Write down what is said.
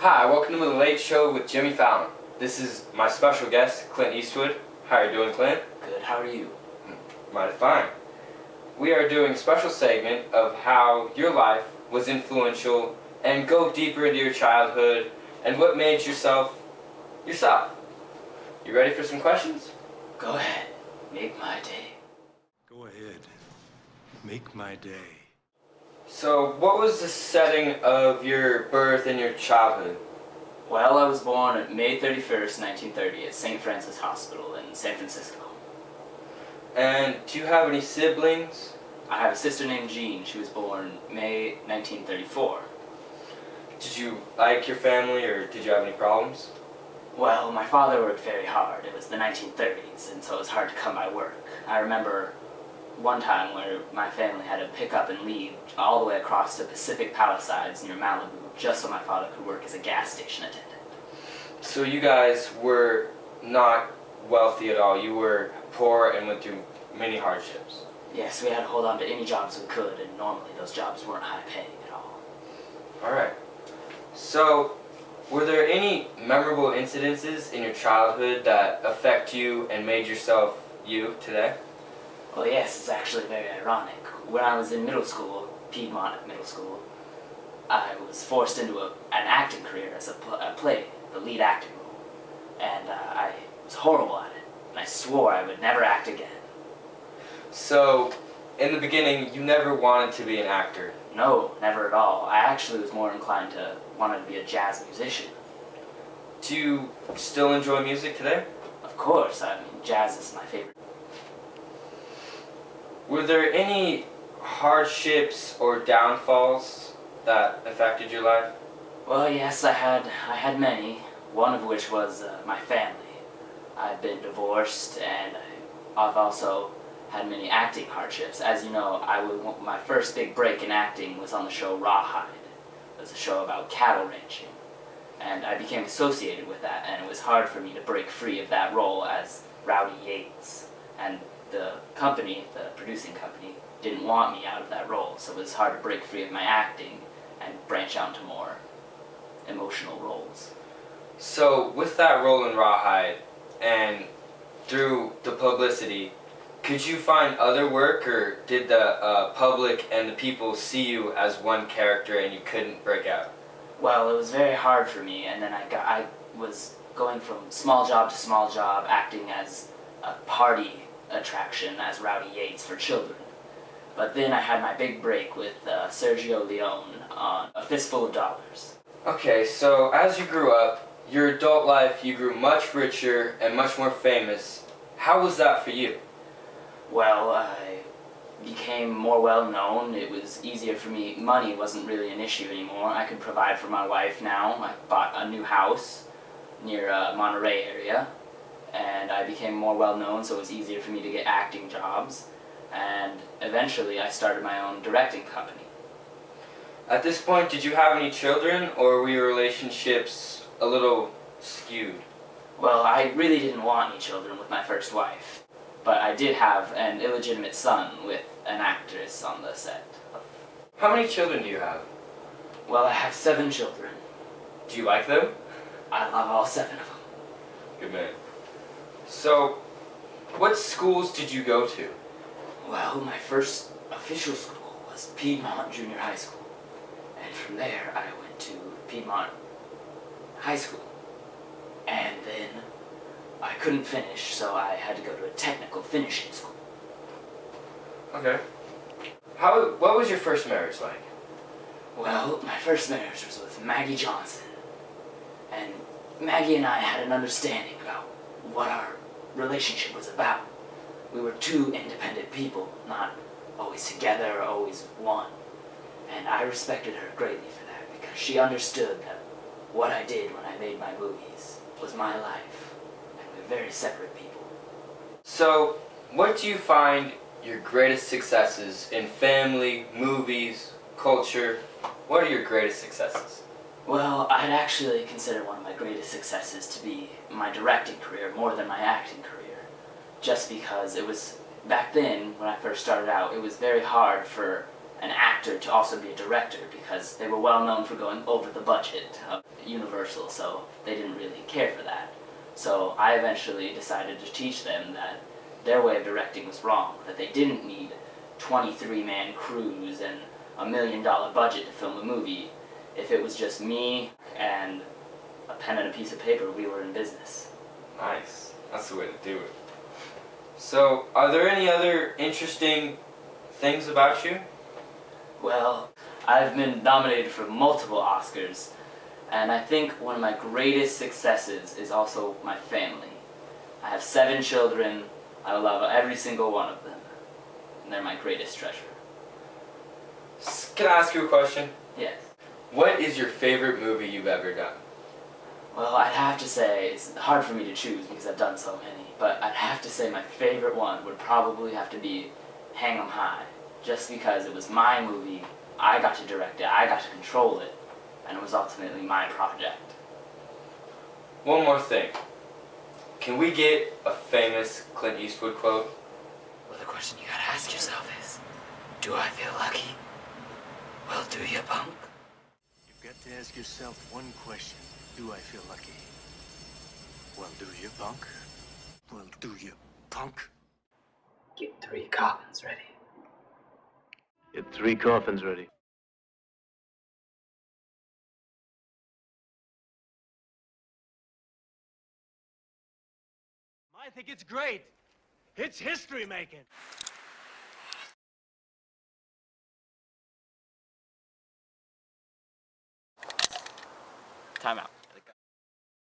Hi, welcome to The Late Show with Jimmy Fallon. This is my special guest, Clint Eastwood. How are you doing, Clint? Good, how are you? Mighty fine. We are doing a special segment of how your life was influential and go deeper into your childhood and what made yourself. You ready for some questions? Go ahead, make my day. Go ahead, make my day. So, what was the setting of your birth and your childhood? Well, I was born on May 31st, 1930 at St. Francis Hospital in San Francisco. And do you have any siblings? I have a sister named Jean. She was born May 1934. Did you like your family or did you have any problems? Well, my father worked very hard. It was the 1930s, and so it was hard to come by work. I remember one time where my family had to pick up and leave all the way across the Pacific Palisades near Malibu just so my father could work as a gas station attendant. So you guys were not wealthy at all. You were poor and went through many hardships. Yes, we had to hold on to any jobs we could, and normally those jobs weren't high paying at all. Alright. So, were there any memorable incidences in your childhood that affect you and made yourself you today? Well, yes, it's actually very ironic. When I was in middle school, Piedmont Middle School, I was forced into an acting career as a play, the lead acting role. And I was horrible at it, and I swore I would never act again. So, in the beginning, you never wanted to be an actor? No, never at all. I actually was more inclined to want to be a jazz musician. Do you still enjoy music today? Of course, I mean, jazz is my favorite. Were there any hardships or downfalls that affected your life? Well, yes, I had many, one of which was my family. I've been divorced, and I've also had many acting hardships. As you know, my first big break in acting was on the show Rawhide. It was a show about cattle ranching, and I became associated with that, and it was hard for me to break free of that role as Rowdy Yates. And the company, the producing company, didn't want me out of that role, so it was hard to break free of my acting and branch out into more emotional roles. So, with that role in Rawhide, and through the publicity, could you find other work, or did the public and the people see you as one character and you couldn't break out? Well, it was very hard for me, and then I was going from small job to small job, acting as a party attraction as Rowdy Yates for children. But then I had my big break with Sergio Leone on A Fistful of Dollars. Okay, so as you grew up, your adult life, you grew much richer and much more famous. How was that for you? Well, I became more well-known. It was easier for me. Money wasn't really an issue anymore. I could provide for my wife now. I bought a new house near Monterey area, and I became more well-known, so it was easier for me to get acting jobs. And eventually I started my own directing company. At this point, did you have any children, or were your relationships a little skewed? Well, I really didn't want any children with my first wife, but I did have an illegitimate son with an actress on the set. How many children do you have? Well, I have 7 children. Do you like them? I love all 7 of them. Good man. So, what schools did you go to? Well, my first official school was Piedmont Junior High School. And from there, I went to Piedmont High School. And then I couldn't finish, so I had to go to a technical finishing school. Okay. What was your first marriage like? Well, my first marriage was with Maggie Johnson. And Maggie and I had an understanding about what our relationship was about. We were 2 independent people, not always together or always one. And I respected her greatly for that, because she understood that what I did when I made my movies was my life, and we're very separate people. So, what do you find your greatest successes in family, movies, culture? What are your greatest successes? Well, I'd actually consider one of my greatest successes to be my directing career more than my acting career. Just because it was, back then, when I first started out, it was very hard for an actor actor to also be a director because they were well known for going over the budget of Universal, so they didn't really care for that. So I eventually decided to teach them that their way of directing was wrong, that they didn't need 23-man crews and $1 million budget to film a movie. If it was just me and a pen and a piece of paper, we were in business. Nice. That's the way to do it. So, are there any other interesting things about you? Well, I've been nominated for multiple Oscars, and I think one of my greatest successes is also my family. I have 7 children. I love every single one of them, and they're my greatest treasure. Can I ask you a question? Yes. What is your favorite movie you've ever done? Well, I'd have to say, it's hard for me to choose because I've done so many, but I'd have to say my favorite one would probably have to be Hang 'em High, just because it was my movie, I got to direct it, I got to control it, and it was ultimately my project. One more thing. Can we get a famous Clint Eastwood quote? Well, the question you gotta ask yourself is, do I feel lucky? Well, do you, punk? You've got to ask yourself one question. Do I feel lucky? Well, do you, punk? Well, do you, punk? Get 3 coffins ready. Get 3 coffins ready. I think it's great. It's history making. Time out.